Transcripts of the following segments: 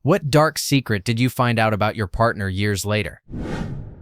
What dark secret did you find out about your partner years later?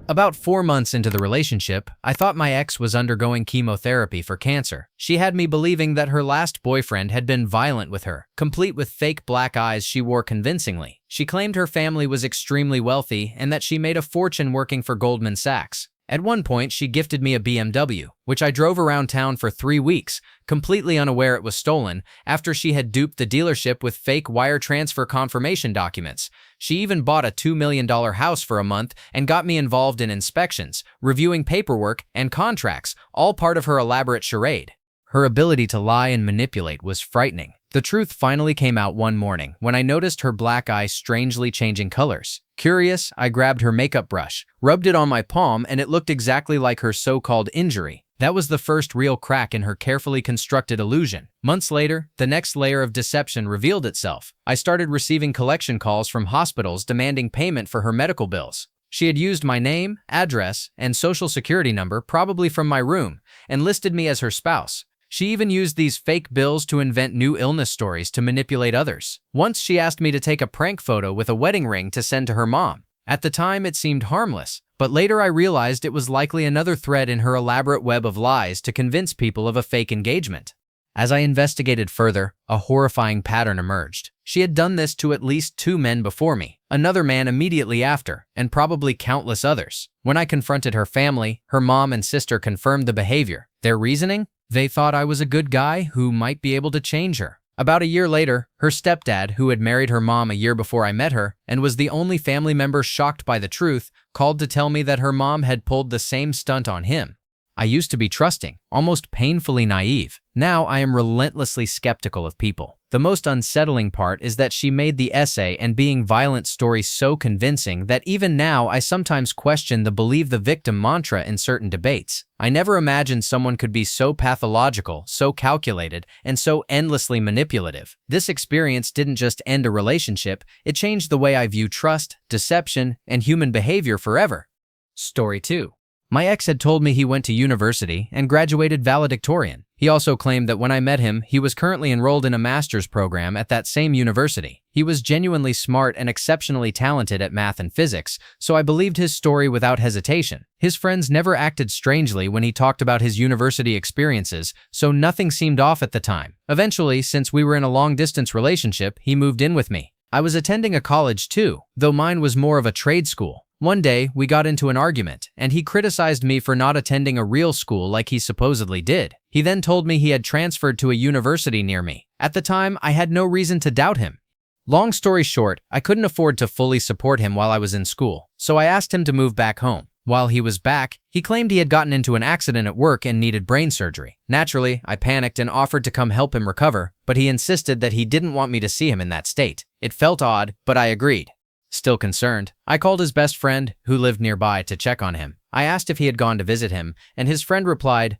About 4 months into the relationship, I thought my ex was undergoing chemotherapy for cancer. She had me believing that her last boyfriend had been violent with her, complete with fake black eyes she wore convincingly. She claimed her family was extremely wealthy and that she made a fortune working for Goldman Sachs. At one point, she gifted me a BMW, which I drove around town for 3 weeks, completely unaware it was stolen, after she had duped the dealership with fake wire transfer confirmation documents. She even bought a $2 million house for a month and got me involved in inspections, reviewing paperwork, and contracts, all part of her elaborate charade. Her ability to lie and manipulate was frightening. The truth finally came out one morning when I noticed her black eye strangely changing colors. Curious, I grabbed her makeup brush, rubbed it on my palm, and it looked exactly like her so-called injury. That was the first real crack in her carefully constructed illusion. Months later, the next layer of deception revealed itself. I started receiving collection calls from hospitals demanding payment for her medical bills. She had used my name, address, and social security number, probably from my room, and listed me as her spouse. She even used these fake bills to invent new illness stories to manipulate others. Once she asked me to take a prank photo with a wedding ring to send to her mom. At the time, it seemed harmless, but later I realized it was likely another thread in her elaborate web of lies to convince people of a fake engagement. As I investigated further, a horrifying pattern emerged. She had done this to at least 2 men before me, another man immediately after, and probably countless others. When I confronted her family, her mom and sister confirmed the behavior. Their reasoning? They thought I was a good guy who might be able to change her. About a year later, her stepdad, who had married her mom a year before I met her and was the only family member shocked by the truth, called to tell me that her mom had pulled the same stunt on him. I used to be trusting, almost painfully naive. Now I am relentlessly skeptical of people. The most unsettling part is that she made the essay and being violent story so convincing that even now I sometimes question the believe the victim mantra in certain debates. I never imagined someone could be so pathological, so calculated, and so endlessly manipulative. This experience didn't just end a relationship, it changed the way I view trust, deception, and human behavior forever. Story 2. My ex had told me he went to university and graduated valedictorian. He also claimed that when I met him, he was currently enrolled in a master's program at that same university. He was genuinely smart and exceptionally talented at math and physics, so I believed his story without hesitation. His friends never acted strangely when he talked about his university experiences, so nothing seemed off at the time. Eventually, since we were in a long-distance relationship, he moved in with me. I was attending a college too, though mine was more of a trade school. One day, we got into an argument, and he criticized me for not attending a real school like he supposedly did. He then told me he had transferred to a university near me. At the time, I had no reason to doubt him. Long story short, I couldn't afford to fully support him while I was in school, so I asked him to move back home. While he was back, he claimed he had gotten into an accident at work and needed brain surgery. Naturally, I panicked and offered to come help him recover, but he insisted that he didn't want me to see him in that state. It felt odd, but I agreed. Still concerned, I called his best friend, who lived nearby, to check on him. I asked if he had gone to visit him, and his friend replied,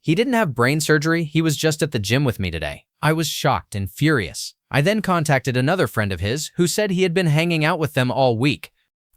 he didn't have brain surgery, he was just at the gym with me today. I was shocked and furious. I then contacted another friend of his, who said he had been hanging out with them all week.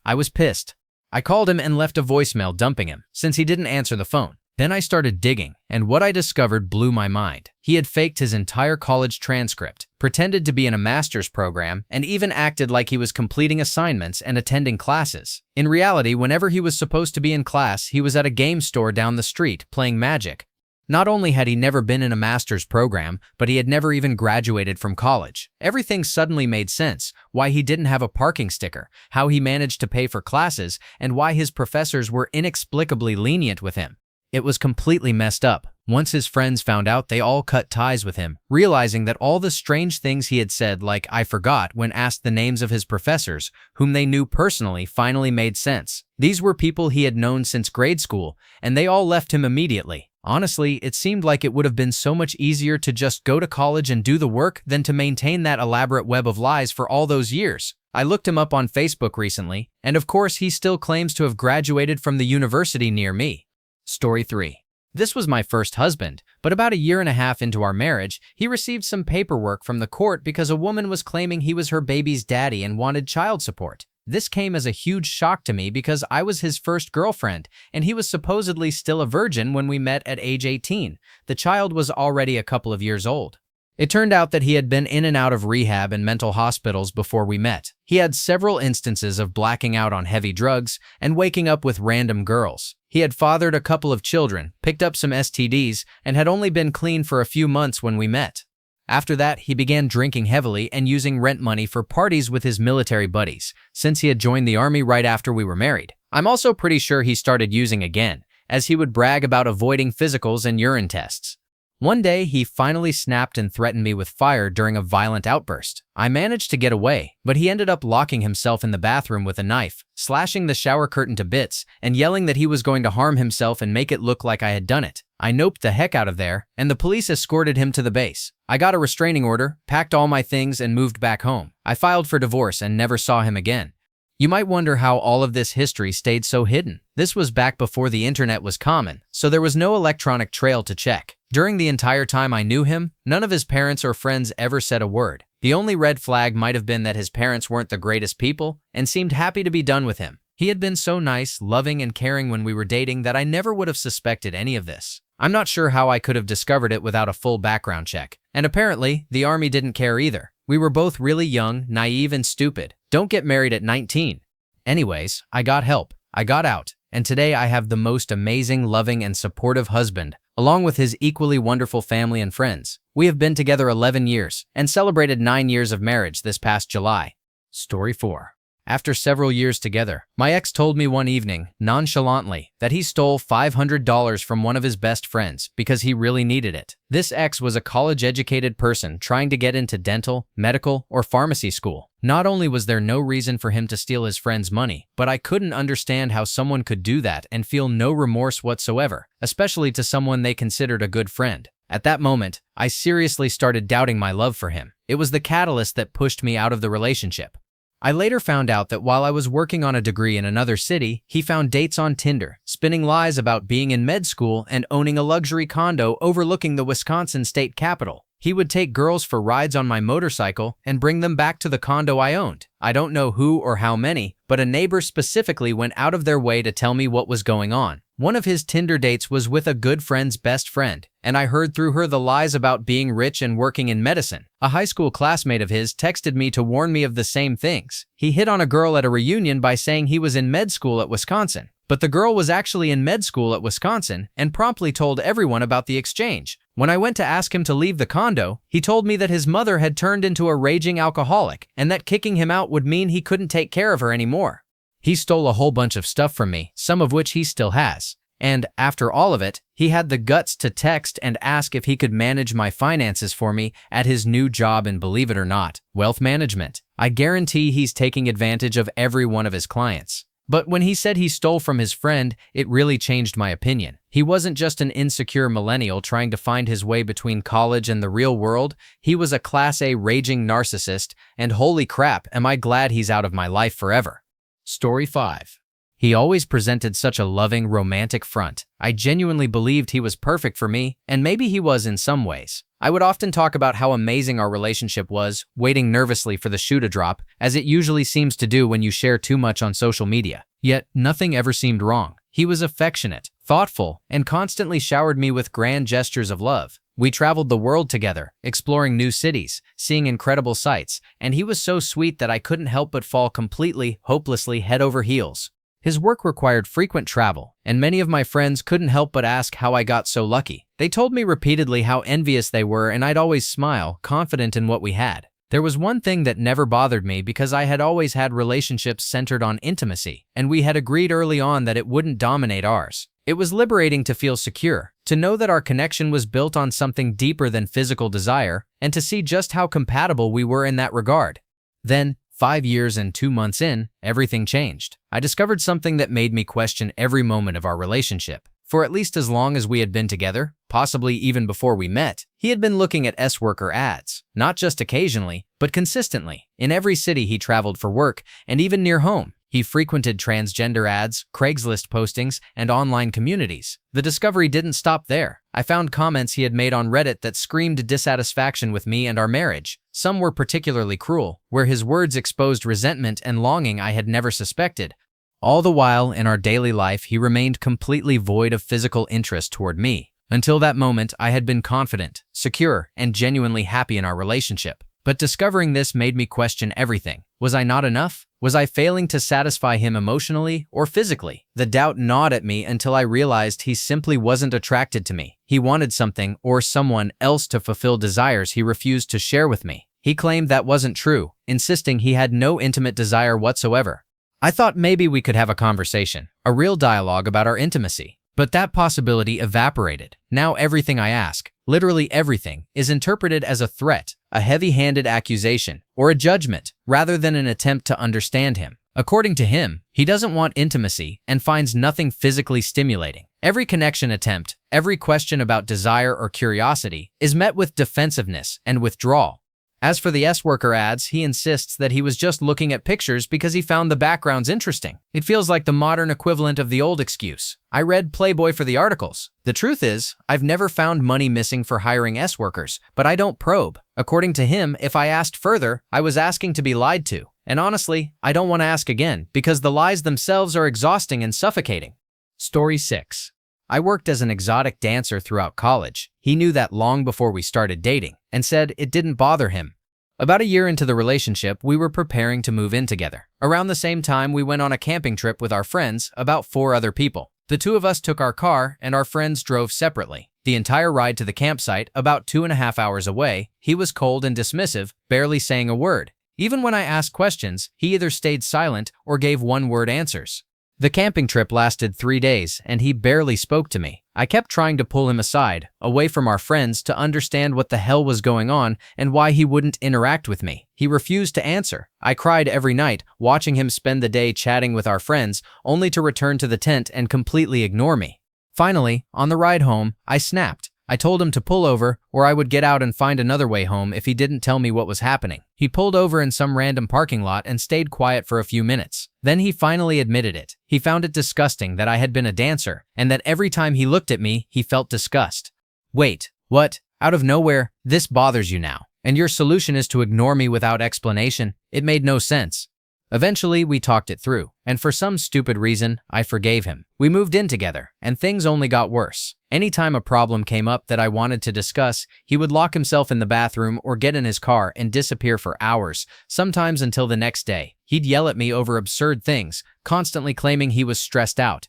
I was pissed. I called him and left a voicemail dumping him, since he didn't answer the phone. Then I started digging, and what I discovered blew my mind. He had faked his entire college transcript, pretended to be in a master's program, and even acted like he was completing assignments and attending classes. In reality, whenever he was supposed to be in class, he was at a game store down the street playing Magic. Not only had he never been in a master's program, but he had never even graduated from college. Everything suddenly made sense: why he didn't have a parking sticker, how he managed to pay for classes, and why his professors were inexplicably lenient with him. It was completely messed up. Once his friends found out, they all cut ties with him, realizing that all the strange things he had said, like "I forgot" when asked the names of his professors, whom they knew personally, finally made sense. These were people he had known since grade school, and they all left him immediately. Honestly, it seemed like it would have been so much easier to just go to college and do the work than to maintain that elaborate web of lies for all those years. I looked him up on Facebook recently, and of course he still claims to have graduated from the university near me. Story 3. This was my first husband, but about a year and a half into our marriage, he received some paperwork from the court because a woman was claiming he was her baby's daddy and wanted child support. This came as a huge shock to me because I was his first girlfriend, and he was supposedly still a virgin when we met at age 18. The child was already a couple of years old. It turned out that he had been in and out of rehab and mental hospitals before we met. He had several instances of blacking out on heavy drugs and waking up with random girls. He had fathered a couple of children, picked up some STDs, and had only been clean for a few months when we met. After that, he began drinking heavily and using rent money for parties with his military buddies, since he had joined the army right after we were married. I'm also pretty sure he started using again, as he would brag about avoiding physicals and urine tests. One day, he finally snapped and threatened me with fire during a violent outburst. I managed to get away, but he ended up locking himself in the bathroom with a knife, slashing the shower curtain to bits, and yelling that he was going to harm himself and make it look like I had done it. I noped the heck out of there, and the police escorted him to the base. I got a restraining order, packed all my things, and moved back home. I filed for divorce and never saw him again. You might wonder how all of this history stayed so hidden. This was back before the internet was common, so there was no electronic trail to check. During the entire time I knew him, none of his parents or friends ever said a word. The only red flag might have been that his parents weren't the greatest people and seemed happy to be done with him. He had been so nice, loving, and caring when we were dating that I never would have suspected any of this. I'm not sure how I could have discovered it without a full background check. And apparently, the army didn't care either. We were both really young, naive, and stupid. Don't get married at 19. Anyways, I got help. I got out. And today I have the most amazing, loving, and supportive husband, along with his equally wonderful family and friends. We have been together 11 years and celebrated 9 years of marriage this past July. Story 4. After several years together, my ex told me one evening, nonchalantly, that he stole $500 from one of his best friends because he really needed it. This ex was a college-educated person trying to get into dental, medical, or pharmacy school. Not only was there no reason for him to steal his friend's money, but I couldn't understand how someone could do that and feel no remorse whatsoever, especially to someone they considered a good friend. At that moment, I seriously started doubting my love for him. It was the catalyst that pushed me out of the relationship. I later found out that while I was working on a degree in another city, he found dates on Tinder, spinning lies about being in med school and owning a luxury condo overlooking the Wisconsin state capitol. He would take girls for rides on my motorcycle and bring them back to the condo I owned. I don't know who or how many, but a neighbor specifically went out of their way to tell me what was going on. One of his Tinder dates was with a good friend's best friend, and I heard through her the lies about being rich and working in medicine. A high school classmate of his texted me to warn me of the same things. He hit on a girl at a reunion by saying he was in med school at Wisconsin, but the girl was actually in med school at Wisconsin and promptly told everyone about the exchange. When I went to ask him to leave the condo, he told me that his mother had turned into a raging alcoholic and that kicking him out would mean he couldn't take care of her anymore. He stole a whole bunch of stuff from me, some of which he still has. And after all of it, he had the guts to text and ask if he could manage my finances for me at his new job in, believe it or not, wealth management. I guarantee he's taking advantage of every one of his clients. But when he said he stole from his friend, it really changed my opinion. He wasn't just an insecure millennial trying to find his way between college and the real world. He was a Class A raging narcissist, and holy crap, am I glad he's out of my life forever. Story 5. He always presented such a loving, romantic front. I genuinely believed he was perfect for me, and maybe he was in some ways. I would often talk about how amazing our relationship was, waiting nervously for the shoe to drop, as it usually seems to do when you share too much on social media. Yet, nothing ever seemed wrong. He was affectionate, thoughtful, and constantly showered me with grand gestures of love. We traveled the world together, exploring new cities, seeing incredible sights, and he was so sweet that I couldn't help but fall completely, hopelessly head over heels. His work required frequent travel, and many of my friends couldn't help but ask how I got so lucky. They told me repeatedly how envious they were, and I'd always smile, confident in what we had. There was one thing that never bothered me because I had always had relationships centered on intimacy, and we had agreed early on that it wouldn't dominate ours. It was liberating to feel secure, to know that our connection was built on something deeper than physical desire, and to see just how compatible we were in that regard. Then, 5 years and 2 months in, everything changed. I discovered something that made me question every moment of our relationship. For at least as long as we had been together, possibly even before we met, he had been looking at S-worker ads, not just occasionally, but consistently. In every city he traveled for work, and even near home, he frequented transgender ads, Craigslist postings, and online communities. The discovery didn't stop there. I found comments he had made on Reddit that screamed dissatisfaction with me and our marriage. Some were particularly cruel, where his words exposed resentment and longing I had never suspected. All the while, in our daily life, he remained completely void of physical interest toward me. Until that moment, I had been confident, secure, and genuinely happy in our relationship. But discovering this made me question everything. Was I not enough? Was I failing to satisfy him emotionally or physically? The doubt gnawed at me until I realized he simply wasn't attracted to me. He wanted something or someone else to fulfill desires he refused to share with me. He claimed that wasn't true, insisting he had no intimate desire whatsoever. I thought maybe we could have a conversation, a real dialogue about our intimacy. But that possibility evaporated. Now everything I ask, literally everything, is interpreted as a threat, a heavy-handed accusation, or a judgment, rather than an attempt to understand him. According to him, he doesn't want intimacy and finds nothing physically stimulating. Every connection attempt, every question about desire or curiosity, is met with defensiveness and withdrawal. As for the S-worker ads, he insists that he was just looking at pictures because he found the backgrounds interesting. It feels like the modern equivalent of the old excuse. I read Playboy for the articles. The truth is, I've never found money missing for hiring S-workers, but I don't probe. According to him, if I asked further, I was asking to be lied to. And honestly, I don't want to ask again because the lies themselves are exhausting and suffocating. Story 6. I worked as an exotic dancer throughout college. He knew that long before we started dating and said it didn't bother him. About a year into the relationship, we were preparing to move in together. Around the same time, we went on a camping trip with our friends, about 4 other people. The 2 of us took our car and our friends drove separately. The entire ride to the campsite, about 2.5 hours away, he was cold and dismissive, barely saying a word. Even when I asked questions, he either stayed silent or gave one-word answers. The camping trip lasted 3 days, and he barely spoke to me. I kept trying to pull him aside, away from our friends, to understand what the hell was going on and why he wouldn't interact with me. He refused to answer. I cried every night, watching him spend the day chatting with our friends, only to return to the tent and completely ignore me. Finally, on the ride home, I snapped. I told him to pull over, or I would get out and find another way home if he didn't tell me what was happening. He pulled over in some random parking lot and stayed quiet for a few minutes. Then he finally admitted it. He found it disgusting that I had been a dancer, and that every time he looked at me, he felt disgust. Wait, what? Out of nowhere, this bothers you now, and your solution is to ignore me without explanation? It made no sense. Eventually, we talked it through, and for some stupid reason, I forgave him. We moved in together, and things only got worse. Anytime a problem came up that I wanted to discuss, he would lock himself in the bathroom or get in his car and disappear for hours, sometimes until the next day. He'd yell at me over absurd things, constantly claiming he was stressed out.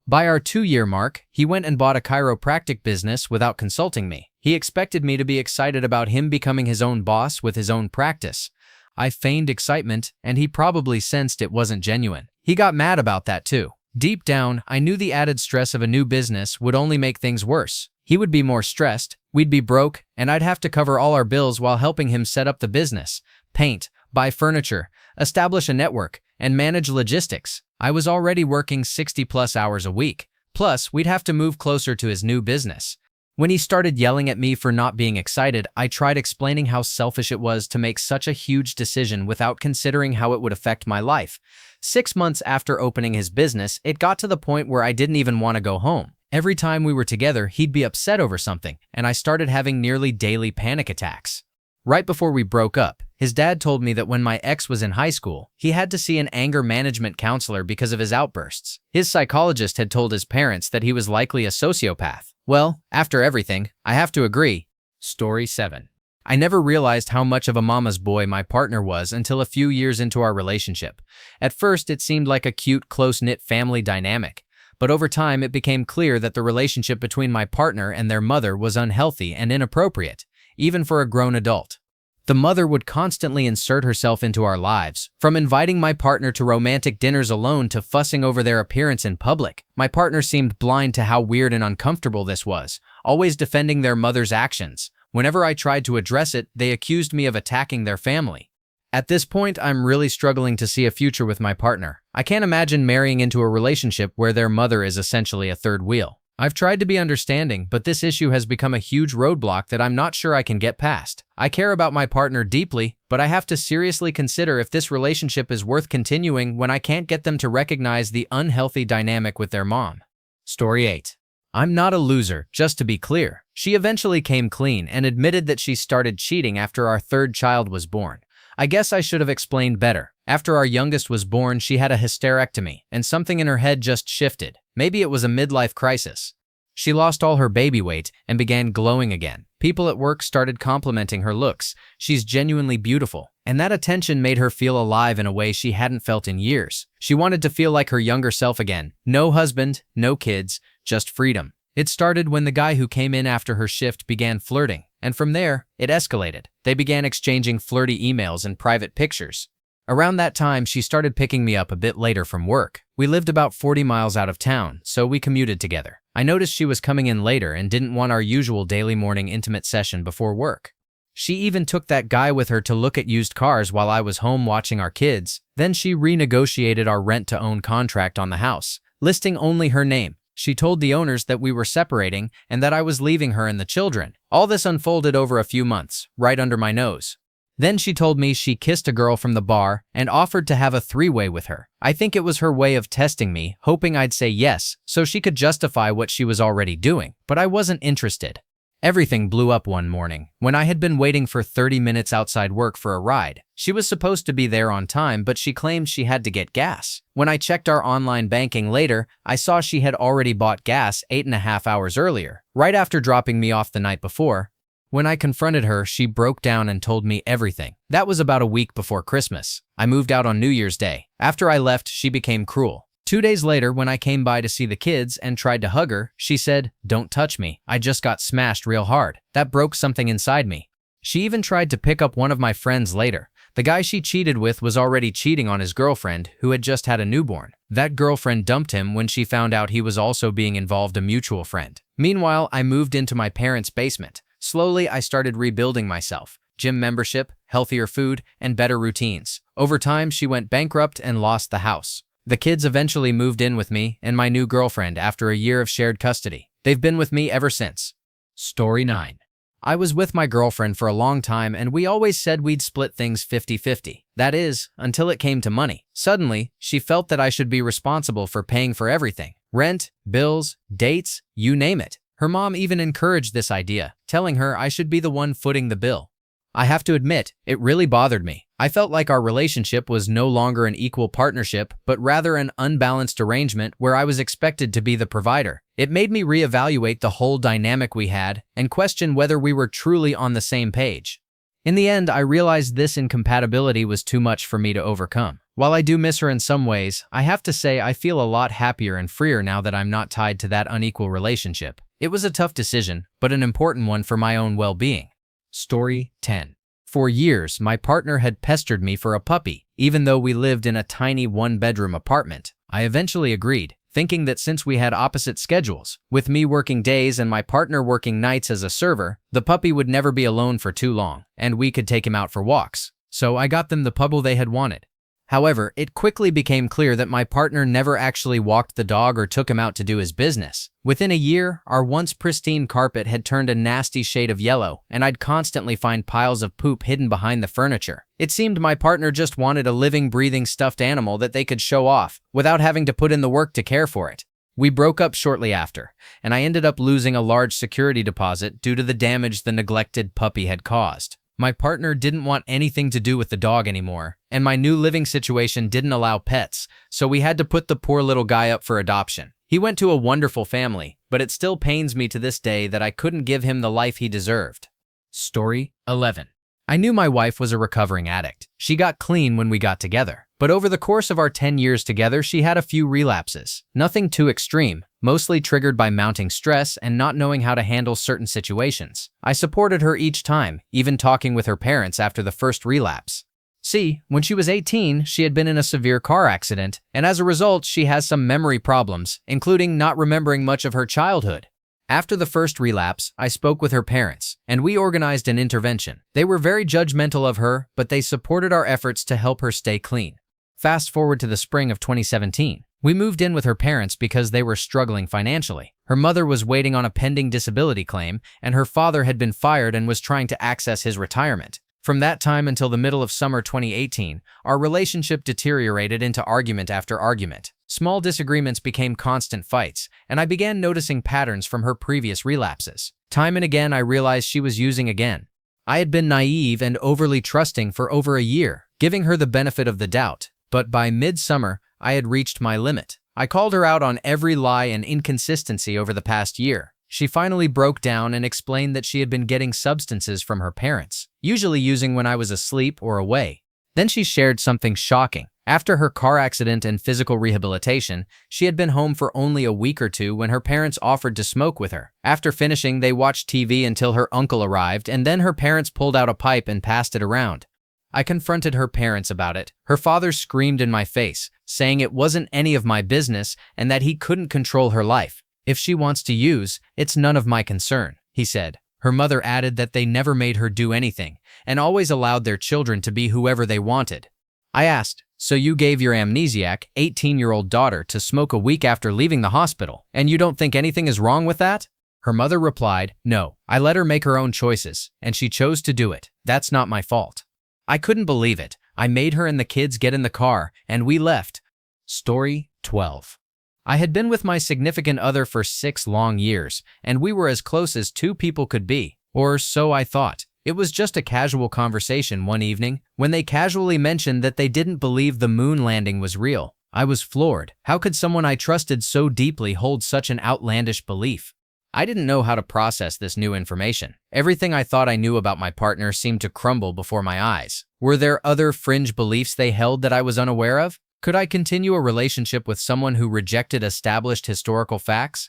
By our 2-year mark, he went and bought a chiropractic business without consulting me. He expected me to be excited about him becoming his own boss with his own practice. I feigned excitement, and he probably sensed it wasn't genuine. He got mad about that too. Deep down, I knew the added stress of a new business would only make things worse. He would be more stressed, we'd be broke, and I'd have to cover all our bills while helping him set up the business, paint, buy furniture, establish a network, and manage logistics. I was already working 60+ hours a week. Plus, we'd have to move closer to his new business. When he started yelling at me for not being excited, I tried explaining how selfish it was to make such a huge decision without considering how it would affect my life. 6 months after opening his business, it got to the point where I didn't even want to go home. Every time we were together, he'd be upset over something, and I started having nearly daily panic attacks. Right before we broke up, his dad told me that when my ex was in high school, he had to see an anger management counselor because of his outbursts. His psychologist had told his parents that he was likely a sociopath. Well, after everything, I have to agree. Story 7. I never realized how much of a mama's boy my partner was until a few years into our relationship. At first, it seemed like a cute, close-knit family dynamic, but over time it became clear that the relationship between my partner and their mother was unhealthy and inappropriate, even for a grown adult. The mother would constantly insert herself into our lives, from inviting my partner to romantic dinners alone to fussing over their appearance in public. My partner seemed blind to how weird and uncomfortable this was, always defending their mother's actions. Whenever I tried to address it, they accused me of attacking their family. At this point, I'm really struggling to see a future with my partner. I can't imagine marrying into a relationship where their mother is essentially a third wheel. I've tried to be understanding, but this issue has become a huge roadblock that I'm not sure I can get past. I care about my partner deeply, but I have to seriously consider if this relationship is worth continuing when I can't get them to recognize the unhealthy dynamic with their mom. Story 8. I'm not a loser, just to be clear. She eventually came clean and admitted that she started cheating after our 3rd child was born. I guess I should have explained better. After our youngest was born, she had a hysterectomy, and something in her head just shifted. Maybe it was a midlife crisis. She lost all her baby weight and began glowing again. People at work started complimenting her looks. She's genuinely beautiful. And that attention made her feel alive in a way she hadn't felt in years. She wanted to feel like her younger self again. No husband, no kids, just freedom. It started when the guy who came in after her shift began flirting. And from there, it escalated. They began exchanging flirty emails and private pictures. Around that time, she started picking me up a bit later from work. We lived about 40 miles out of town, so we commuted together. I noticed she was coming in later and didn't want our usual daily morning intimate session before work. She even took that guy with her to look at used cars while I was home watching our kids. Then she renegotiated our rent-to-own contract on the house, listing only her name. She told the owners that we were separating and that I was leaving her and the children. All this unfolded over a few months, right under my nose. Then she told me she kissed a girl from the bar and offered to have a three-way with her. I think it was her way of testing me, hoping I'd say yes, so she could justify what she was already doing. But I wasn't interested. Everything blew up one morning, when I had been waiting for 30 minutes outside work for a ride. She was supposed to be there on time, but she claimed she had to get gas. When I checked our online banking later, I saw she had already bought gas 8.5 hours earlier, right after dropping me off the night before. When I confronted her, she broke down and told me everything. That was about a week before Christmas. I moved out on New Year's Day. After I left, she became cruel. 2 days later, when I came by to see the kids and tried to hug her, she said, "Don't touch me. I just got smashed real hard." That broke something inside me. She even tried to pick up one of my friends later. The guy she cheated with was already cheating on his girlfriend, who had just had a newborn. That girlfriend dumped him when she found out he was also being involved a mutual friend. Meanwhile, I moved into my parents' basement. Slowly, I started rebuilding myself. Gym membership, healthier food, and better routines. Over time, she went bankrupt and lost the house. The kids eventually moved in with me and my new girlfriend after a year of shared custody. They've been with me ever since. Story 9. I was with my girlfriend for a long time and we always said we'd split things 50-50. That is, until it came to money. Suddenly, she felt that I should be responsible for paying for everything. Rent, bills, dates, you name it. Her mom even encouraged this idea, telling her I should be the one footing the bill. I have to admit, it really bothered me. I felt like our relationship was no longer an equal partnership, but rather an unbalanced arrangement where I was expected to be the provider. It made me reevaluate the whole dynamic we had and question whether we were truly on the same page. In the end, I realized this incompatibility was too much for me to overcome. While I do miss her in some ways, I have to say I feel a lot happier and freer now that I'm not tied to that unequal relationship. It was a tough decision, but an important one for my own well-being. Story 10. For years, my partner had pestered me for a puppy, even though we lived in a tiny one-bedroom apartment. I eventually agreed, thinking that since we had opposite schedules, with me working days and my partner working nights as a server, the puppy would never be alone for too long, and we could take him out for walks. So I got them the puppy they had wanted. However, it quickly became clear that my partner never actually walked the dog or took him out to do his business. Within a year, our once pristine carpet had turned a nasty shade of yellow, and I'd constantly find piles of poop hidden behind the furniture. It seemed my partner just wanted a living, breathing stuffed animal that they could show off, without having to put in the work to care for it. We broke up shortly after, and I ended up losing a large security deposit due to the damage the neglected puppy had caused. My partner didn't want anything to do with the dog anymore, and my new living situation didn't allow pets, so we had to put the poor little guy up for adoption. He went to a wonderful family, but it still pains me to this day that I couldn't give him the life he deserved. Story 11. I knew my wife was a recovering addict. She got clean when we got together, but over the course of our 10 years together, she had a few relapses. Nothing too extreme, mostly triggered by mounting stress and not knowing how to handle certain situations. I supported her each time, even talking with her parents after the first relapse. See, when she was 18, she had been in a severe car accident, and as a result, she has some memory problems, including not remembering much of her childhood. After the first relapse, I spoke with her parents, and we organized an intervention. They were very judgmental of her, but they supported our efforts to help her stay clean. Fast forward to the spring of 2017. We moved in with her parents because they were struggling financially. Her mother was waiting on a pending disability claim, and her father had been fired and was trying to access his retirement. From that time until the middle of summer 2018, our relationship deteriorated into argument after argument. Small disagreements became constant fights, and I began noticing patterns from her previous relapses. Time and again, I realized she was using again. I had been naive and overly trusting for over a year, giving her the benefit of the doubt. But by midsummer, I had reached my limit. I called her out on every lie and inconsistency over the past year. She finally broke down and explained that she had been getting substances from her parents, usually using when I was asleep or away. Then she shared something shocking. After her car accident and physical rehabilitation, she had been home for only a week or two when her parents offered to smoke with her. After finishing, they watched TV until her uncle arrived, and then her parents pulled out a pipe and passed it around. I confronted her parents about it. Her father screamed in my face, saying it wasn't any of my business and that he couldn't control her life. If she wants to use, it's none of my concern, he said. Her mother added that they never made her do anything and always allowed their children to be whoever they wanted. I asked, so you gave your amnesiac, 18-year-old daughter to smoke a week after leaving the hospital, and you don't think anything is wrong with that? Her mother replied, no, I let her make her own choices, and she chose to do it. That's not my fault. I couldn't believe it. I made her and the kids get in the car, and we left. Story 12. I had been with my significant other for 6 long years, and we were as close as two people could be, or so I thought. It was just a casual conversation one evening when they casually mentioned that they didn't believe the moon landing was real. I was floored. How could someone I trusted so deeply hold such an outlandish belief? I didn't know how to process this new information. Everything I thought I knew about my partner seemed to crumble before my eyes. Were there other fringe beliefs they held that I was unaware of? Could I continue a relationship with someone who rejected established historical facts?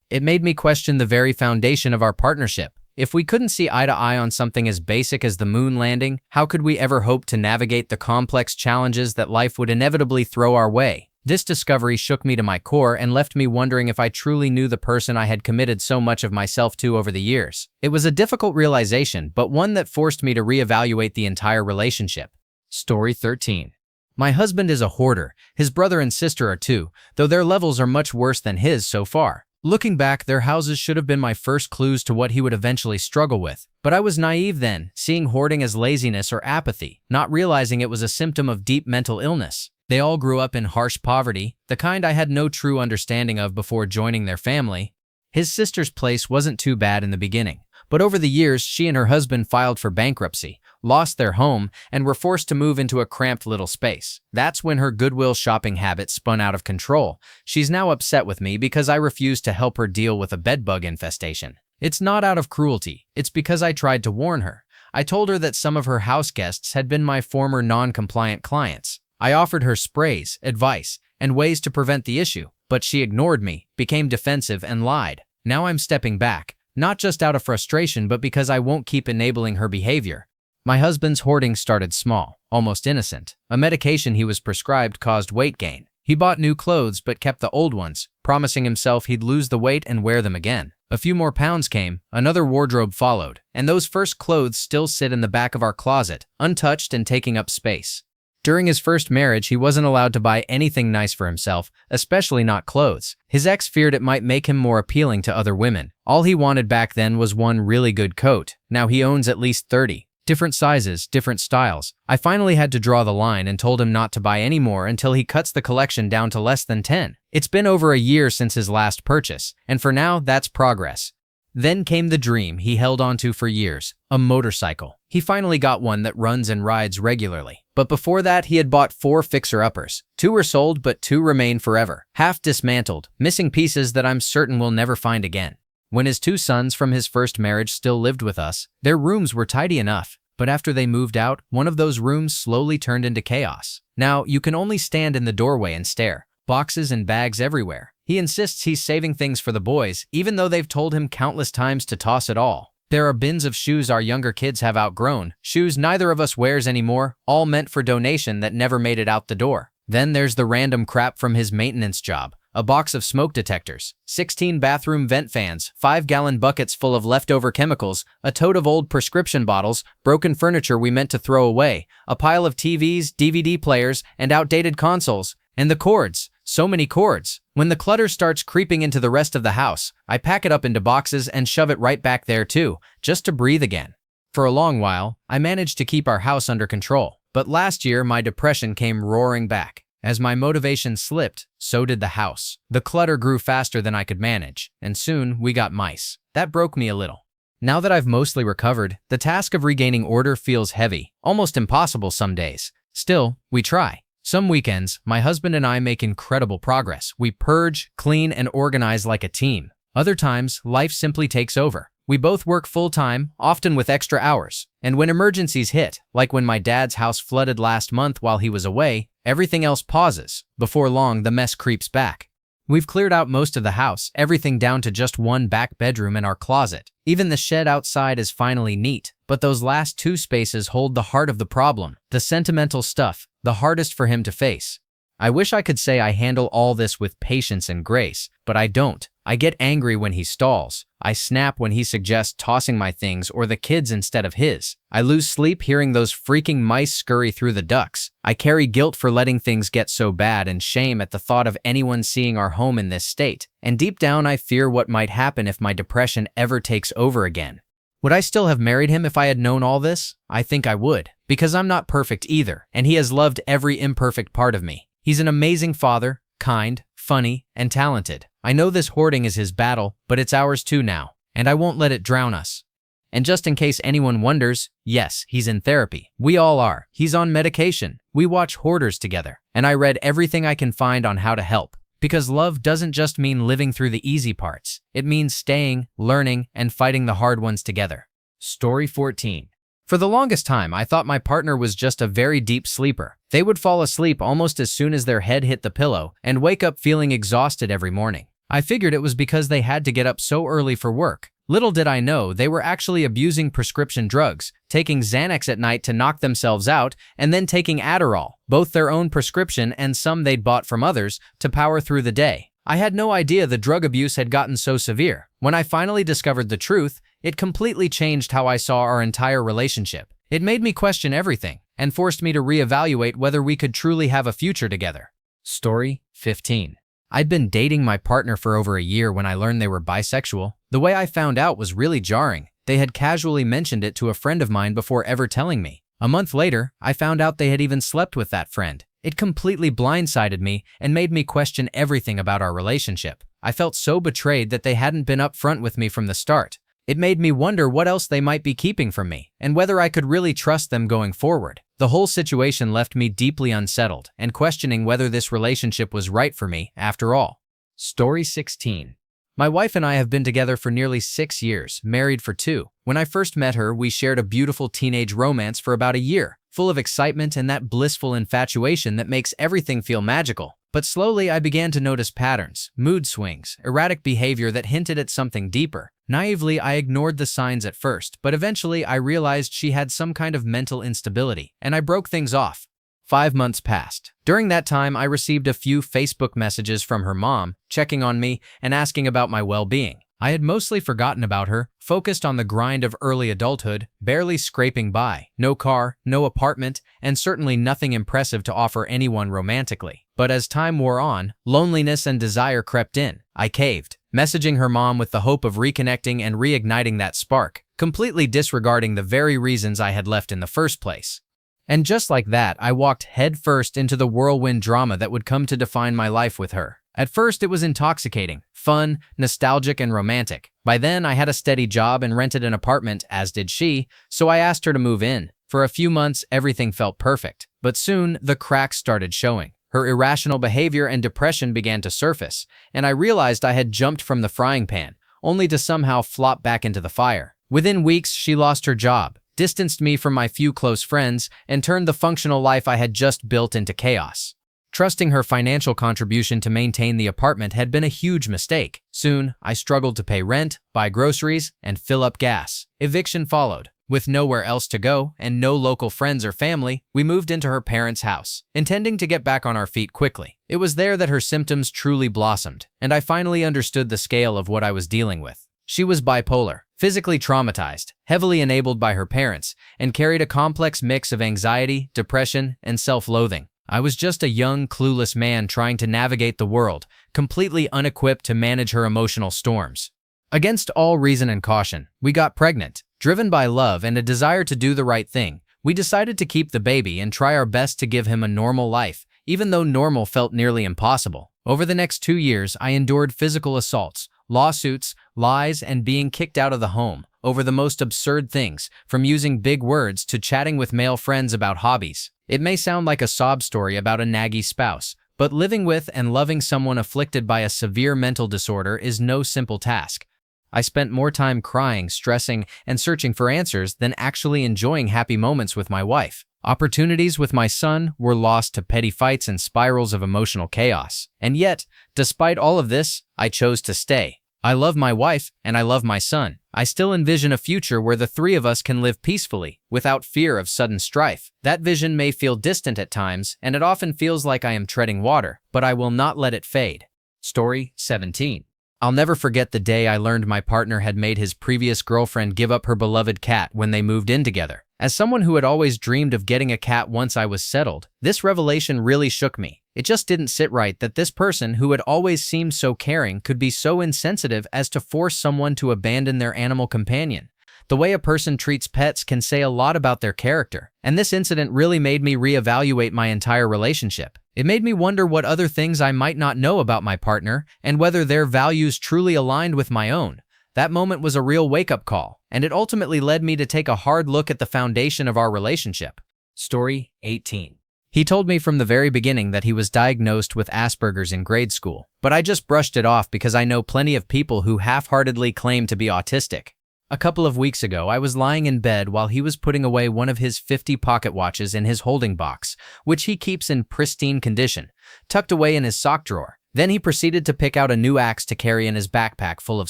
It made me question the very foundation of our partnership. If we couldn't see eye to eye on something as basic as the moon landing, how could we ever hope to navigate the complex challenges that life would inevitably throw our way? This discovery shook me to my core and left me wondering if I truly knew the person I had committed so much of myself to over the years. It was a difficult realization, but one that forced me to reevaluate the entire relationship. Story 13. My husband is a hoarder. His brother and sister are too, though their levels are much worse than his so far. Looking back, their houses should have been my first clues to what he would eventually struggle with. But I was naive then, seeing hoarding as laziness or apathy, not realizing it was a symptom of deep mental illness. They all grew up in harsh poverty, the kind I had no true understanding of before joining their family. His sister's place wasn't too bad in the beginning, but over the years, she and her husband filed for bankruptcy, lost their home, and were forced to move into a cramped little space. That's when her Goodwill shopping habit spun out of control. She's now upset with me because I refused to help her deal with a bedbug infestation. It's not out of cruelty. It's because I tried to warn her. I told her that some of her house guests had been my former non-compliant clients. I offered her sprays, advice, and ways to prevent the issue, but she ignored me, became defensive, and lied. Now I'm stepping back, not just out of frustration, but because I won't keep enabling her behavior. My husband's hoarding started small, almost innocent. A medication he was prescribed caused weight gain. He bought new clothes but kept the old ones, promising himself he'd lose the weight and wear them again. A few more pounds came, another wardrobe followed, and those first clothes still sit in the back of our closet, untouched and taking up space. During his first marriage, he wasn't allowed to buy anything nice for himself, especially not clothes. His ex feared it might make him more appealing to other women. All he wanted back then was one really good coat. Now he owns at least 30. Different sizes, different styles. I finally had to draw the line and told him not to buy any more until he cuts the collection down to less than 10. It's been over a year since his last purchase, and for now, that's progress. Then came the dream he held onto for years, a motorcycle. He finally got one that runs and rides regularly. But before that, he had bought 4 fixer-uppers. 2 were sold, but 2 remain forever, half dismantled, missing pieces that I'm certain we'll never find again. When his 2 sons from his first marriage still lived with us, their rooms were tidy enough. But after they moved out, one of those rooms slowly turned into chaos. Now, you can only stand in the doorway and stare. Boxes and bags everywhere. He insists he's saving things for the boys, even though they've told him countless times to toss it all. There are bins of shoes our younger kids have outgrown, shoes neither of us wears anymore, all meant for donation that never made it out the door. Then there's the random crap from his maintenance job. A box of smoke detectors, 16 bathroom vent fans, 5-gallon buckets full of leftover chemicals, a tote of old prescription bottles, broken furniture we meant to throw away, a pile of TVs, DVD players, and outdated consoles. And the cords. So many cords. When the clutter starts creeping into the rest of the house, I pack it up into boxes and shove it right back there too, just to breathe again. For a long while, I managed to keep our house under control. But last year, my depression came roaring back. As my motivation slipped, so did the house. The clutter grew faster than I could manage, and soon we got mice. That broke me a little. Now that I've mostly recovered, the task of regaining order feels heavy, almost impossible some days. Still, we try. Some weekends, my husband and I make incredible progress. We purge, clean, and organize like a team. Other times, life simply takes over. We both work full-time, often with extra hours. And when emergencies hit, like when my dad's house flooded last month while he was away, everything else pauses. Before long, the mess creeps back. We've cleared out most of the house, everything down to just one back bedroom and our closet. Even the shed outside is finally neat, but those last two spaces hold the heart of the problem, the sentimental stuff, the hardest for him to face. I wish I could say I handle all this with patience and grace, but I don't. I get angry when he stalls. I snap when he suggests tossing my things or the kids instead of his. I lose sleep hearing those freaking mice scurry through the ducts. I carry guilt for letting things get so bad and shame at the thought of anyone seeing our home in this state. And deep down, I fear what might happen if my depression ever takes over again. Would I still have married him if I had known all this? I think I would, because I'm not perfect either, and he has loved every imperfect part of me. He's an amazing father, kind, funny, and talented. I know this hoarding is his battle, but it's ours too now, and I won't let it drown us. And just in case anyone wonders, yes, he's in therapy. We all are. He's on medication. We watch Hoarders together, and I read everything I can find on how to help. Because love doesn't just mean living through the easy parts. It means staying, learning, and fighting the hard ones together. Story 14. For the longest time, I thought my partner was just a very deep sleeper. They would fall asleep almost as soon as their head hit the pillow and wake up feeling exhausted every morning. I figured it was because they had to get up so early for work. Little did I know they were actually abusing prescription drugs, taking Xanax at night to knock themselves out, and then taking Adderall, both their own prescription and some they'd bought from others, to power through the day. I had no idea the drug abuse had gotten so severe. When I finally discovered the truth, it completely changed how I saw our entire relationship. It made me question everything and forced me to reevaluate whether we could truly have a future together. Story 15. I'd been dating my partner for over a year when I learned they were bisexual. The way I found out was really jarring. They had casually mentioned it to a friend of mine before ever telling me. A month later, I found out they had even slept with that friend. It completely blindsided me and made me question everything about our relationship. I felt so betrayed that they hadn't been upfront with me from the start. It made me wonder what else they might be keeping from me and whether I could really trust them going forward. The whole situation left me deeply unsettled and questioning whether this relationship was right for me after all. Story 16. My wife and I have been together for nearly 6 years, married for 2. When I first met her, we shared a beautiful teenage romance for about a year, full of excitement and that blissful infatuation that makes everything feel magical. But slowly I began to notice patterns, mood swings, erratic behavior that hinted at something deeper. Naively, I ignored the signs at first, but eventually I realized she had some kind of mental instability, and I broke things off. 5 months passed. During that time, I received a few Facebook messages from her mom, checking on me and asking about my well-being. I had mostly forgotten about her, focused on the grind of early adulthood, barely scraping by. No car, no apartment, and certainly nothing impressive to offer anyone romantically. But as time wore on, loneliness and desire crept in. I caved, messaging her mom with the hope of reconnecting and reigniting that spark, completely disregarding the very reasons I had left in the first place. And just like that, I walked headfirst into the whirlwind drama that would come to define my life with her. At first, it was intoxicating, fun, nostalgic, and romantic. By then, I had a steady job and rented an apartment, as did she, so I asked her to move in. For a few months, everything felt perfect. But soon, the cracks started showing. Her irrational behavior and depression began to surface, and I realized I had jumped from the frying pan, only to somehow flop back into the fire. Within weeks, she lost her job, distanced me from my few close friends, and turned the functional life I had just built into chaos. Trusting her financial contribution to maintain the apartment had been a huge mistake. Soon, I struggled to pay rent, buy groceries, and fill up gas. Eviction followed. With nowhere else to go and no local friends or family, we moved into her parents' house, intending to get back on our feet quickly. It was there that her symptoms truly blossomed, and I finally understood the scale of what I was dealing with. She was bipolar, physically traumatized, heavily enabled by her parents, and carried a complex mix of anxiety, depression, and self-loathing. I was just a young, clueless man trying to navigate the world, completely unequipped to manage her emotional storms. Against all reason and caution, we got pregnant. Driven by love and a desire to do the right thing, we decided to keep the baby and try our best to give him a normal life, even though normal felt nearly impossible. Over the next 2 years, I endured physical assaults, lawsuits, lies, and being kicked out of the home over the most absurd things, from using big words to chatting with male friends about hobbies. It may sound like a sob story about a naggy spouse, but living with and loving someone afflicted by a severe mental disorder is no simple task. I spent more time crying, stressing, and searching for answers than actually enjoying happy moments with my wife. Opportunities with my son were lost to petty fights and spirals of emotional chaos. And yet, despite all of this, I chose to stay. I love my wife and I love my son. I still envision a future where the three of us can live peacefully, without fear of sudden strife. That vision may feel distant at times, and it often feels like I am treading water, but I will not let it fade. Story 17. I'll never forget the day I learned my partner had made his previous girlfriend give up her beloved cat when they moved in together. As someone who had always dreamed of getting a cat once I was settled, this revelation really shook me. It just didn't sit right that this person who had always seemed so caring could be so insensitive as to force someone to abandon their animal companion. The way a person treats pets can say a lot about their character, and this incident really made me reevaluate my entire relationship. It made me wonder what other things I might not know about my partner and whether their values truly aligned with my own. That moment was a real wake-up call, and it ultimately led me to take a hard look at the foundation of our relationship. Story 18. He told me from the very beginning that he was diagnosed with Asperger's in grade school, but I just brushed it off because I know plenty of people who half-heartedly claim to be autistic. A couple of weeks ago, I was lying in bed while he was putting away one of his 50 pocket watches in his holding box, which he keeps in pristine condition, tucked away in his sock drawer. Then he proceeded to pick out a new axe to carry in his backpack full of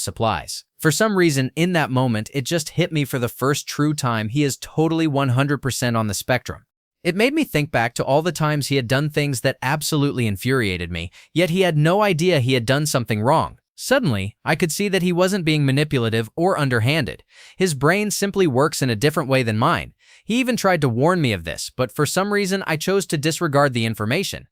supplies. For some reason, in that moment, it just hit me for the first true time he is totally 100% on the spectrum. It made me think back to all the times he had done things that absolutely infuriated me, yet he had no idea he had done something wrong. Suddenly, I could see that he wasn't being manipulative or underhanded. His brain simply works in a different way than mine. He even tried to warn me of this, but for some reason I chose to disregard the information.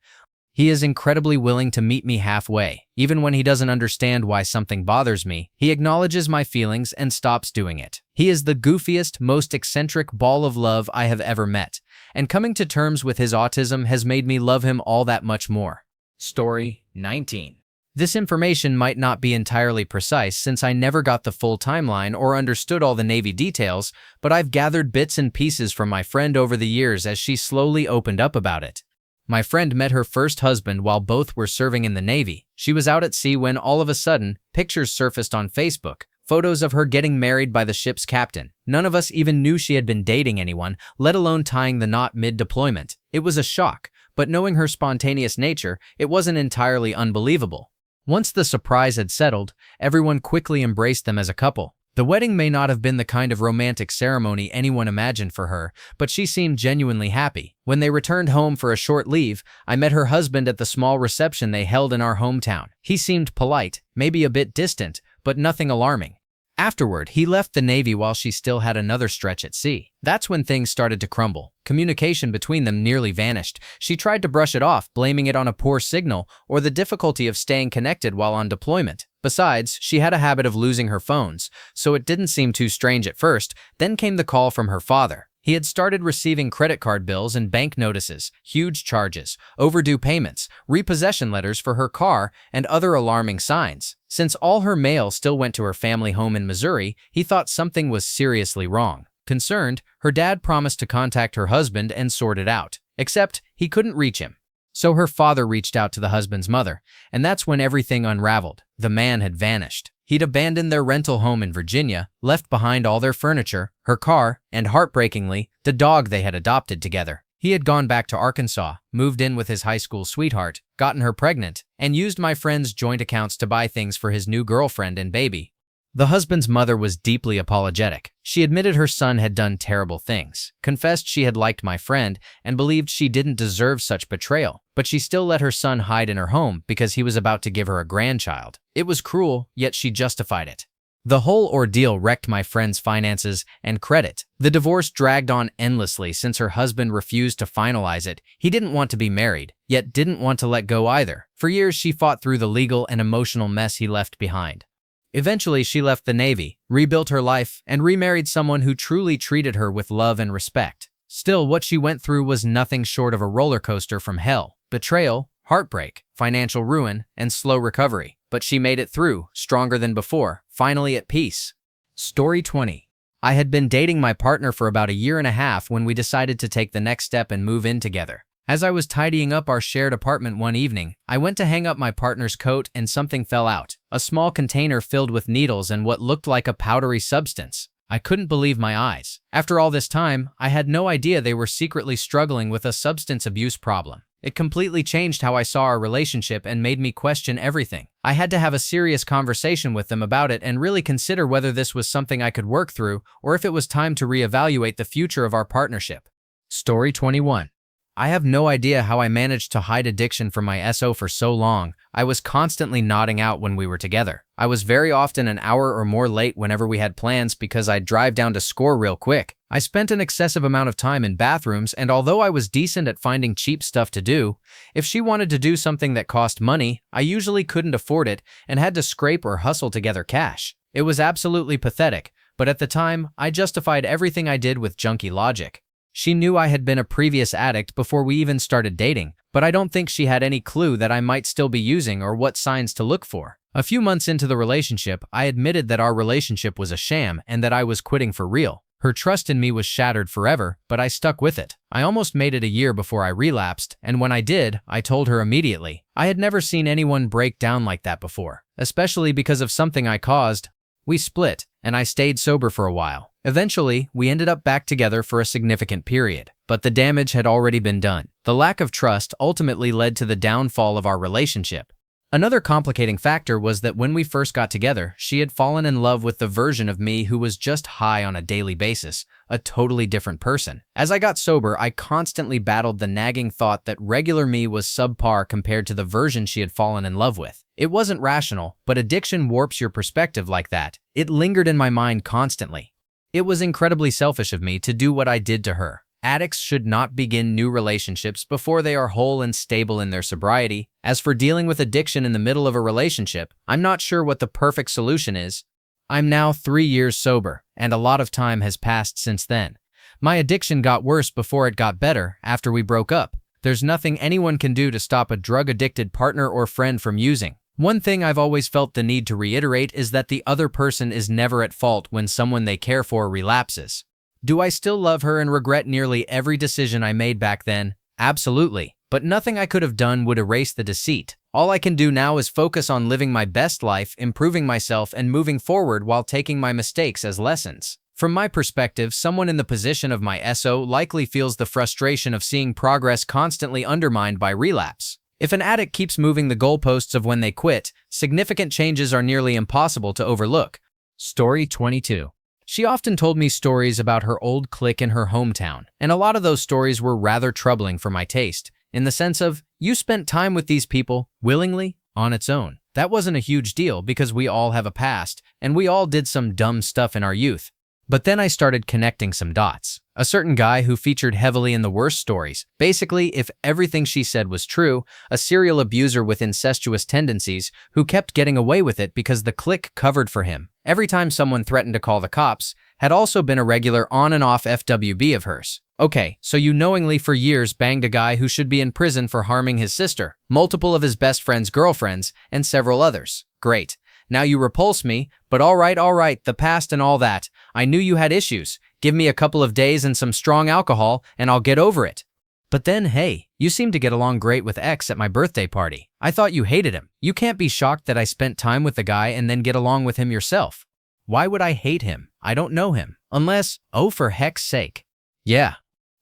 He is incredibly willing to meet me halfway. Even when he doesn't understand why something bothers me, he acknowledges my feelings and stops doing it. He is the goofiest, most eccentric ball of love I have ever met, and coming to terms with his autism has made me love him all that much more. Story 19. This information might not be entirely precise since I never got the full timeline or understood all the Navy details, but I've gathered bits and pieces from my friend over the years as she slowly opened up about it. My friend met her first husband while both were serving in the Navy. She was out at sea when all of a sudden, pictures surfaced on Facebook, photos of her getting married by the ship's captain. None of us even knew she had been dating anyone, let alone tying the knot mid-deployment. It was a shock, but knowing her spontaneous nature, it wasn't entirely unbelievable. Once the surprise had settled, everyone quickly embraced them as a couple. The wedding may not have been the kind of romantic ceremony anyone imagined for her, but she seemed genuinely happy. When they returned home for a short leave, I met her husband at the small reception they held in our hometown. He seemed polite, maybe a bit distant, but nothing alarming. Afterward, he left the Navy while she still had another stretch at sea. That's when things started to crumble. Communication between them nearly vanished. She tried to brush it off, blaming it on a poor signal or the difficulty of staying connected while on deployment. Besides, she had a habit of losing her phones, so it didn't seem too strange at first. Then came the call from her father. He had started receiving credit card bills and bank notices, huge charges, overdue payments, repossession letters for her car, and other alarming signs. Since all her mail still went to her family home in Missouri, he thought something was seriously wrong. Concerned, her dad promised to contact her husband and sort it out. Except, he couldn't reach him. So her father reached out to the husband's mother, and that's when everything unraveled. The man had vanished. He'd abandoned their rental home in Virginia, left behind all their furniture, her car, and heartbreakingly, the dog they had adopted together. He had gone back to Arkansas, moved in with his high school sweetheart, gotten her pregnant, and used my friend's joint accounts to buy things for his new girlfriend and baby. The husband's mother was deeply apologetic. She admitted her son had done terrible things, confessed she had liked my friend, and believed she didn't deserve such betrayal, but she still let her son hide in her home because he was about to give her a grandchild. It was cruel, yet she justified it. The whole ordeal wrecked my friend's finances and credit. The divorce dragged on endlessly since her husband refused to finalize it. He didn't want to be married, yet didn't want to let go either. For years, she fought through the legal and emotional mess he left behind. Eventually, she left the Navy, rebuilt her life, and remarried someone who truly treated her with love and respect. Still, what she went through was nothing short of a roller coaster from hell: betrayal, heartbreak, financial ruin, and slow recovery. But she made it through, stronger than before, finally at peace. Story 20. I had been dating my partner for about a year and a half when we decided to take the next step and move in together. As I was tidying up our shared apartment one evening, I went to hang up my partner's coat and something fell out. A small container filled with needles and what looked like a powdery substance. I couldn't believe my eyes. After all this time, I had no idea they were secretly struggling with a substance abuse problem. It completely changed how I saw our relationship and made me question everything. I had to have a serious conversation with them about it and really consider whether this was something I could work through or if it was time to reevaluate the future of our partnership. Story 21. I have no idea how I managed to hide addiction from my SO for so long. I was constantly nodding out when we were together. I was very often an hour or more late whenever we had plans because I'd drive down to score real quick. I spent an excessive amount of time in bathrooms, and although I was decent at finding cheap stuff to do, if she wanted to do something that cost money, I usually couldn't afford it and had to scrape or hustle together cash. It was absolutely pathetic, but at the time, I justified everything I did with junky logic. She knew I had been a previous addict before we even started dating, but I don't think she had any clue that I might still be using or what signs to look for. A few months into the relationship, I admitted that our relationship was a sham and that I was quitting for real. Her trust in me was shattered forever, but I stuck with it. I almost made it a year before I relapsed, and when I did, I told her immediately. I had never seen anyone break down like that before, especially because of something I caused. We split, and I stayed sober for a while. Eventually, we ended up back together for a significant period, but the damage had already been done. The lack of trust ultimately led to the downfall of our relationship. Another complicating factor was that when we first got together, she had fallen in love with the version of me who was just high on a daily basis, a totally different person. As I got sober, I constantly battled the nagging thought that regular me was subpar compared to the version she had fallen in love with. It wasn't rational, but addiction warps your perspective like that. It lingered in my mind constantly. It was incredibly selfish of me to do what I did to her. Addicts should not begin new relationships before they are whole and stable in their sobriety. As for dealing with addiction in the middle of a relationship, I'm not sure what the perfect solution is. I'm now 3 years sober, and a lot of time has passed since then. My addiction got worse before it got better after we broke up. There's nothing anyone can do to stop a drug-addicted partner or friend from using. One thing I've always felt the need to reiterate is that the other person is never at fault when someone they care for relapses. Do I still love her and regret nearly every decision I made back then? Absolutely. But nothing I could have done would erase the deceit. All I can do now is focus on living my best life, improving myself, and moving forward while taking my mistakes as lessons. From my perspective, someone in the position of my SO likely feels the frustration of seeing progress constantly undermined by relapse. If an addict keeps moving the goalposts of when they quit, significant changes are nearly impossible to overlook. Story 22. She often told me stories about her old clique in her hometown, and a lot of those stories were rather troubling for my taste, in the sense of, you spent time with these people, willingly, on its own. That wasn't a huge deal because we all have a past, and we all did some dumb stuff in our youth. But then I started connecting some dots. A certain guy who featured heavily in the worst stories. Basically, if everything she said was true, a serial abuser with incestuous tendencies who kept getting away with it because the clique covered for him. Every time someone threatened to call the cops, had also been a regular on and off FWB of hers. Okay, so you knowingly for years banged a guy who should be in prison for harming his sister, multiple of his best friend's girlfriends, and several others. Great. Now you repulse me, but all right, the past and all that. I knew you had issues. Give me a couple of days and some strong alcohol, and I'll get over it. But then, hey, you seem to get along great with X at my birthday party. I thought you hated him. You can't be shocked that I spent time with the guy and then get along with him yourself. Why would I hate him? I don't know him. Unless, oh, for heck's sake. Yeah.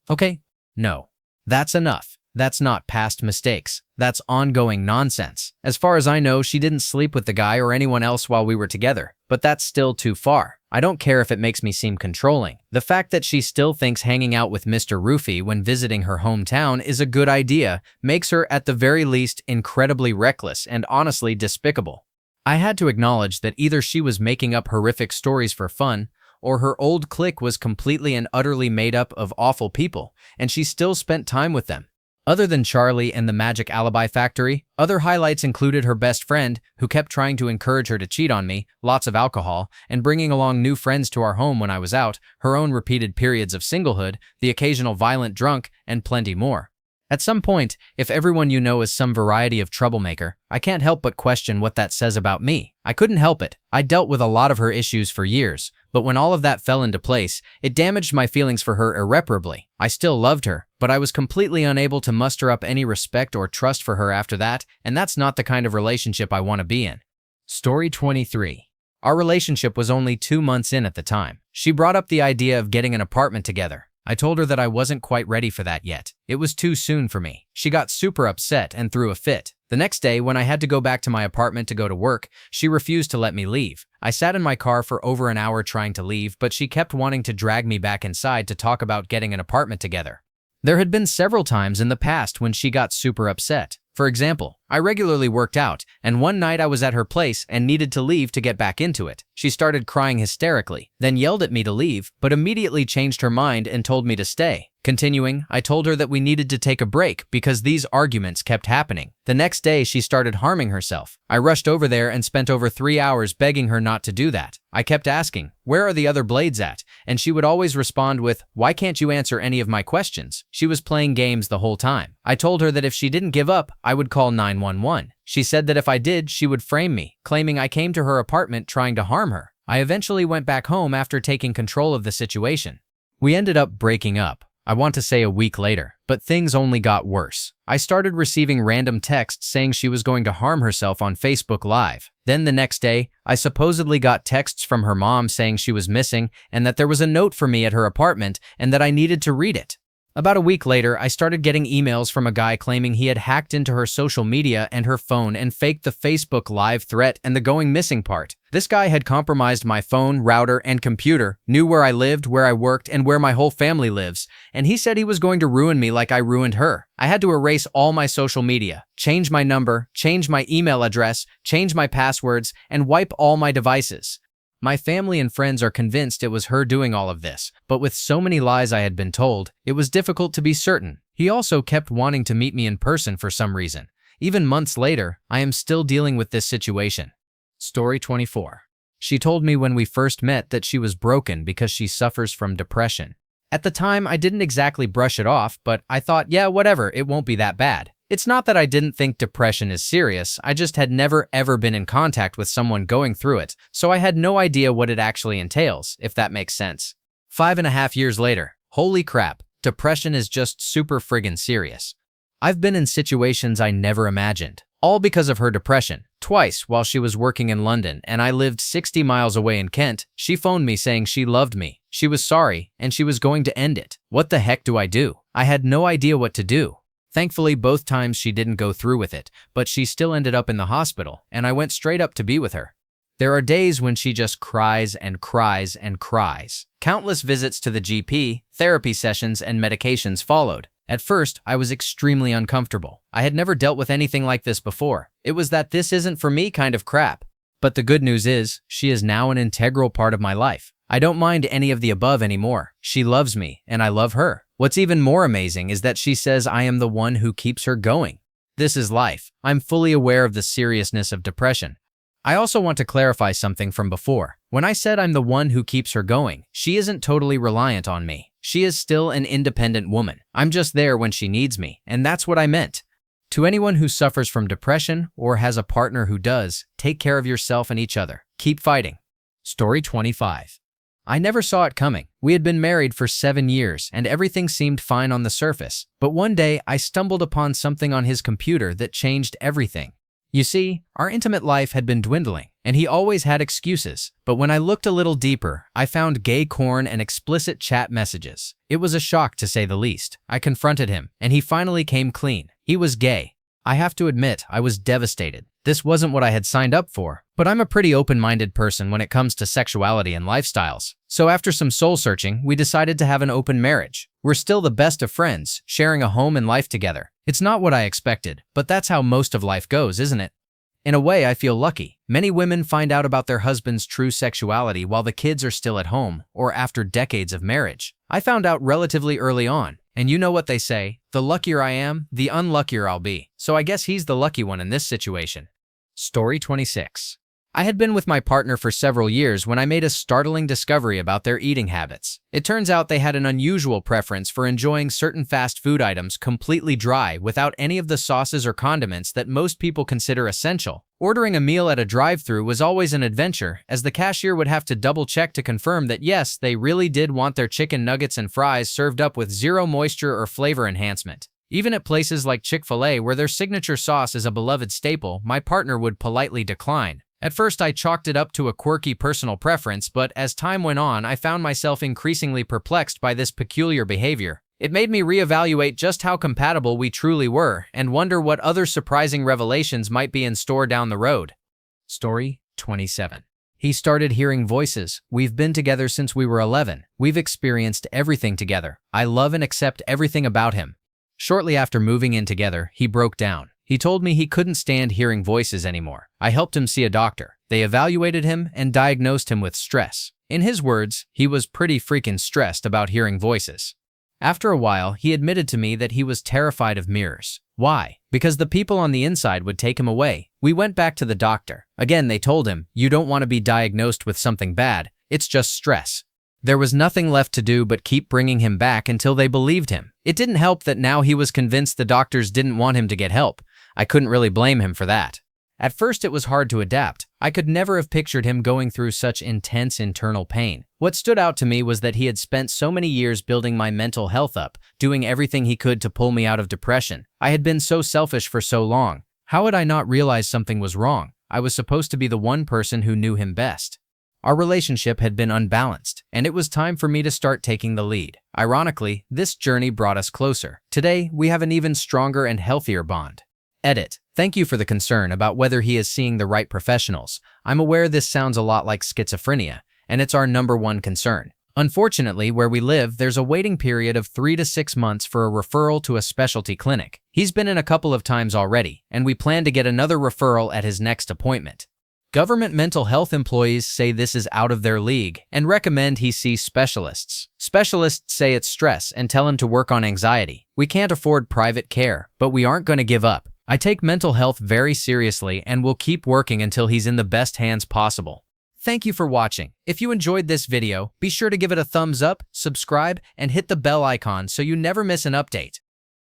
Okay. No. That's enough. That's not past mistakes. That's ongoing nonsense. As far as I know, she didn't sleep with the guy or anyone else while we were together, but that's still too far. I don't care if it makes me seem controlling. The fact that she still thinks hanging out with Mr. Roofy when visiting her hometown is a good idea makes her, at the very least, incredibly reckless and honestly despicable. I had to acknowledge that either she was making up horrific stories for fun, or her old clique was completely and utterly made up of awful people, and she still spent time with them. Other than Charlie and the Magic Alibi Factory, other highlights included her best friend, who kept trying to encourage her to cheat on me, lots of alcohol, and bringing along new friends to our home when I was out, her own repeated periods of singlehood, the occasional violent drunk, and plenty more. At some point, if everyone you know is some variety of troublemaker, I can't help but question what that says about me. I couldn't help it. I dealt with a lot of her issues for years, but when all of that fell into place, it damaged my feelings for her irreparably. I still loved her, but I was completely unable to muster up any respect or trust for her after that, and that's not the kind of relationship I want to be in. Story 23. Our relationship was only 2 months in at the time. She brought up the idea of getting an apartment together. I told her that I wasn't quite ready for that yet. It was too soon for me. She got super upset and threw a fit. The next day, when I had to go back to my apartment to go to work, she refused to let me leave. I sat in my car for over an hour trying to leave, but she kept wanting to drag me back inside to talk about getting an apartment together. There had been several times in the past when she got super upset. For example, I regularly worked out, and one night I was at her place and needed to leave to get back into it. She started crying hysterically, then yelled at me to leave, but immediately changed her mind and told me to stay. Continuing, I told her that we needed to take a break because these arguments kept happening. The next day, she started harming herself. I rushed over there and spent over 3 hours begging her not to do that. I kept asking, "Where are the other blades at?" And she would always respond with, "Why can't you answer any of my questions?" She was playing games the whole time. I told her that if she didn't give up, I would call 911. She said that if I did, she would frame me, claiming I came to her apartment trying to harm her. I eventually went back home after taking control of the situation. We ended up breaking up. I want to say a week later, but things only got worse. I started receiving random texts saying she was going to harm herself on Facebook Live. Then the next day, I supposedly got texts from her mom saying she was missing and that there was a note for me at her apartment and that I needed to read it. About a week later, I started getting emails from a guy claiming he had hacked into her social media and her phone and faked the Facebook Live threat and the going missing part. This guy had compromised my phone, router, and computer, knew where I lived, where I worked, and where my whole family lives, and he said he was going to ruin me like I ruined her. I had to erase all my social media, change my number, change my email address, change my passwords, and wipe all my devices. My family and friends are convinced it was her doing all of this, but with so many lies I had been told, it was difficult to be certain. He also kept wanting to meet me in person for some reason. Even months later, I am still dealing with this situation. Story 24. She told me when we first met that she was broken because she suffers from depression. At the time, I didn't exactly brush it off, but I thought, yeah, whatever, it won't be that bad. It's not that I didn't think depression is serious, I just had never ever been in contact with someone going through it, so I had no idea what it actually entails, if that makes sense. 5.5 years later, holy crap, depression is just super friggin' serious. I've been in situations I never imagined, all because of her depression. Twice while she was working in London and I lived 60 miles away in Kent, she phoned me saying she loved me, she was sorry, and she was going to end it. What the heck do I do? I had no idea what to do. Thankfully, both times she didn't go through with it, but she still ended up in the hospital, and I went straight up to be with her. There are days when she just cries and cries and cries. Countless visits to the GP, therapy sessions, and medications followed. At first, I was extremely uncomfortable. I had never dealt with anything like this before. It was that this isn't for me kind of crap. But the good news is, she is now an integral part of my life. I don't mind any of the above anymore. She loves me, and I love her. What's even more amazing is that she says I am the one who keeps her going. This is life. I'm fully aware of the seriousness of depression. I also want to clarify something from before. When I said I'm the one who keeps her going, she isn't totally reliant on me. She is still an independent woman. I'm just there when she needs me, and that's what I meant. To anyone who suffers from depression or has a partner who does, take care of yourself and each other. Keep fighting. Story 25. I never saw it coming. We had been married for 7 years and everything seemed fine on the surface. But one day I stumbled upon something on his computer that changed everything. You see, our intimate life had been dwindling, and he always had excuses. But when I looked a little deeper, I found gay porn and explicit chat messages. It was a shock to say the least. I confronted him, and he finally came clean. He was gay. I have to admit, I was devastated. This wasn't what I had signed up for, but I'm a pretty open-minded person when it comes to sexuality and lifestyles. So after some soul-searching, we decided to have an open marriage. We're still the best of friends, sharing a home and life together. It's not what I expected, but that's how most of life goes, isn't it? In a way, I feel lucky. Many women find out about their husband's true sexuality while the kids are still at home or after decades of marriage. I found out relatively early on, and you know what they say, the luckier I am, the unluckier I'll be. So I guess he's the lucky one in this situation. Story 26. I had been with my partner for several years when I made a startling discovery about their eating habits. It turns out they had an unusual preference for enjoying certain fast food items completely dry without any of the sauces or condiments that most people consider essential. Ordering a meal at a drive-thru was always an adventure, as the cashier would have to double-check to confirm that yes, they really did want their chicken nuggets and fries served up with zero moisture or flavor enhancement. Even at places like Chick-fil-A, where their signature sauce is a beloved staple, my partner would politely decline. At first, I chalked it up to a quirky personal preference, but as time went on, I found myself increasingly perplexed by this peculiar behavior. It made me reevaluate just how compatible we truly were and wonder what other surprising revelations might be in store down the road. Story 27. He started hearing voices. We've been together since we were 11. We've experienced everything together. I love and accept everything about him. Shortly after moving in together, he broke down. He told me he couldn't stand hearing voices anymore. I helped him see a doctor. They evaluated him and diagnosed him with stress. In his words, he was pretty freaking stressed about hearing voices. After a while, he admitted to me that he was terrified of mirrors. Why? Because the people on the inside would take him away. We went back to the doctor. Again, they told him, "You don't want to be diagnosed with something bad. It's just stress." There was nothing left to do but keep bringing him back until they believed him. It didn't help that now he was convinced the doctors didn't want him to get help. I couldn't really blame him for that. At first, it was hard to adapt. I could never have pictured him going through such intense internal pain. What stood out to me was that he had spent so many years building my mental health up, doing everything he could to pull me out of depression. I had been so selfish for so long. How had I not realized something was wrong? I was supposed to be the one person who knew him best. Our relationship had been unbalanced, and it was time for me to start taking the lead. Ironically, this journey brought us closer. Today, we have an even stronger and healthier bond. Edit. Thank you for the concern about whether he is seeing the right professionals. I'm aware this sounds a lot like schizophrenia, and it's our #1 concern. Unfortunately, where we live, there's a waiting period of 3 to 6 months for a referral to a specialty clinic. He's been in a couple of times already, and we plan to get another referral at his next appointment. Government mental health employees say this is out of their league and recommend he see specialists. Specialists say it's stress and tell him to work on anxiety. We can't afford private care, but we aren't going to give up. I take mental health very seriously and will keep working until he's in the best hands possible. Thank you for watching. If you enjoyed this video, be sure to give it a thumbs up, subscribe, and hit the bell icon so you never miss an update.